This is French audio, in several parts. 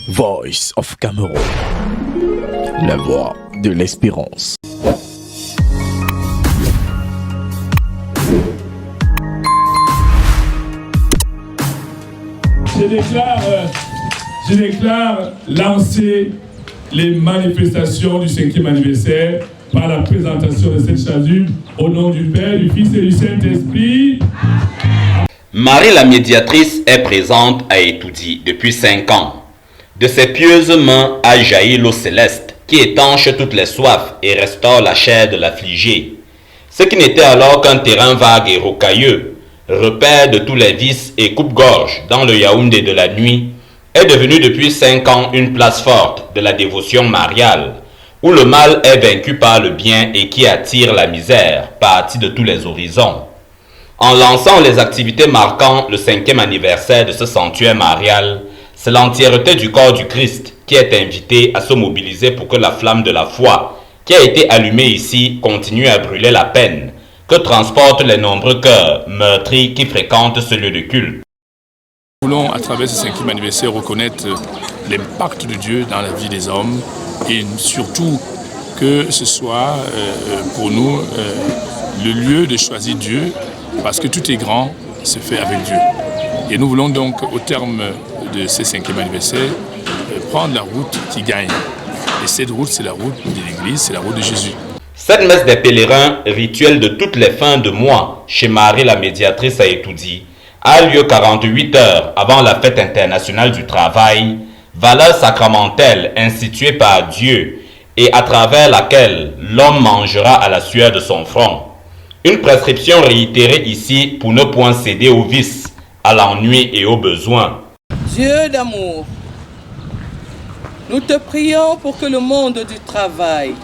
Voice of Cameroun, la voix de l'espérance. Je déclare lancer les manifestations du 5e anniversaire par la présentation de cette chasuble au nom du Père, du Fils et du Saint-Esprit. Marie la médiatrice est présente à Etoudi depuis 5 ans. De ses pieuses mains a jailli l'eau céleste qui étanche toutes les soifs et restaure la chair de l'affligé. Ce qui n'était alors qu'un terrain vague et rocailleux, repère de tous les vices et coupe-gorge dans le Yaoundé de la nuit, est devenu depuis 5 ans une place forte de la dévotion mariale, où le mal est vaincu par le bien et qui attire la misère, partie de tous les horizons. En lançant les activités marquant le 5e anniversaire de ce sanctuaire marial, c'est l'entièreté du corps du Christ qui est invité à se mobiliser pour que la flamme de la foi, qui a été allumée ici, continue à brûler la peine que transportent les nombreux cœurs meurtris qui fréquentent ce lieu de culte. Nous voulons, à travers ce 5e anniversaire, reconnaître l'impact de Dieu dans la vie des hommes et surtout que ce soit pour nous le lieu de choisir Dieu, parce que tout est grand, se fait avec Dieu. Et nous voulons donc, au terme de ce 5e anniversaire, prendre la route qui gagne. Et cette route, c'est la route de l'Église, c'est la route de Jésus. Cette messe des pèlerins, rituel de toutes les fins de mois, chez Marie la médiatrice à Etoudi, a lieu 48 heures avant la fête internationale du travail, valeur sacramentelle instituée par Dieu et à travers laquelle l'homme mangera à la sueur de son front. Une prescription réitérée ici pour ne point céder au vice, à l'ennui et aux besoins. Dieu d'amour, nous te prions pour que le monde du travail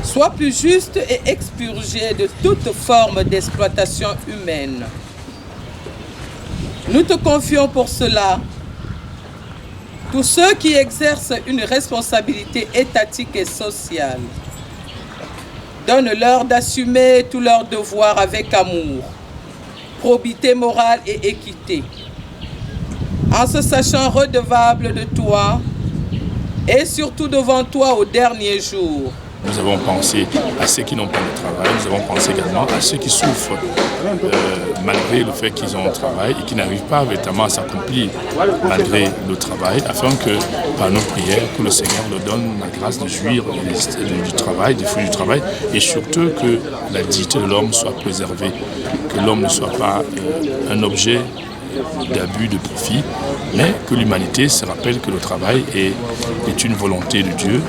soit plus juste et expurgé de toute forme d'exploitation humaine. Nous te confions pour cela tous ceux qui exercent une responsabilité étatique et sociale. Donne-leur d'assumer tous leurs devoirs avec amour, probité morale et équité, en se sachant redevables de toi et surtout devant toi au dernier jour. Nous avons pensé à ceux qui n'ont pas de travail, nous avons pensé également à ceux qui souffrent malgré le fait qu'ils ont un travail et qui n'arrivent pas véritablement à s'accomplir malgré le travail, afin que par nos prières, que le Seigneur leur donne la grâce de jouir du travail, des fruits du travail, et surtout que la dignité de l'homme soit préservée, que l'homme ne soit pas un objet d'abus, de profit, mais que l'humanité se rappelle que le travail est une volonté de Dieu.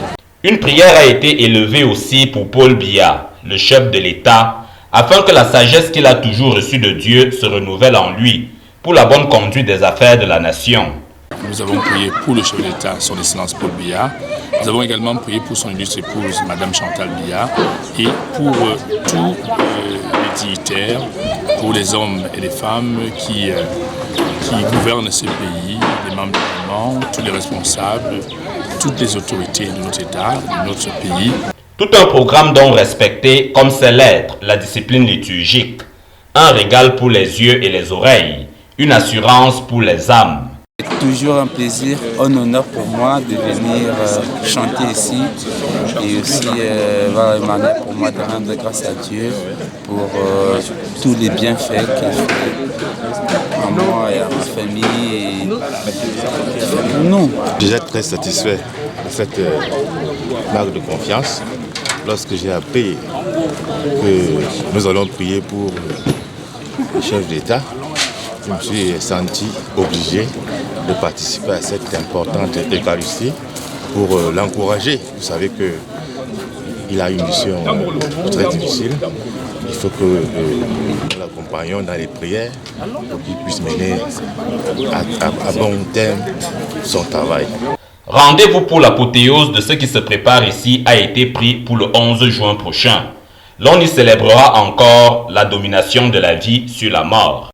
Une prière a été élevée aussi pour Paul Biya, le chef de l'État, afin que la sagesse qu'il a toujours reçue de Dieu se renouvelle en lui, pour la bonne conduite des affaires de la nation. Nous avons prié pour le chef de l'État, son Excellence Paul Biya. Nous avons également prié pour son illustre épouse, Madame Chantal Biya, et pour tous les dignitaires, pour les hommes et les femmes qui gouvernent ce pays, les membres du gouvernement, tous les responsables, toutes les autorités de notre État, de notre pays. Tout un programme dont respecter, comme c'est l'être, la discipline liturgique, un régal pour les yeux et les oreilles, une assurance pour les âmes. C'est toujours un plaisir, un honneur pour moi de venir chanter ici et aussi pour moi de rendre grâce à Dieu pour tous les bienfaits qu'il fait à moi et à ma famille et pour nous. Je suis très satisfait de cette marque de confiance. Lorsque j'ai appris que nous allons prier pour le chef d'État, je me suis senti obligé de participer à cette importante Eucharistie pour l'encourager. Vous savez qu'il a une mission très difficile. Il faut que nous l'accompagnions dans les prières pour qu'il puisse mener à bon terme son travail. Rendez-vous pour l'apothéose de ce qui se prépare ici a été pris pour le 11 juin prochain. L'on y célébrera encore la domination de la vie sur la mort.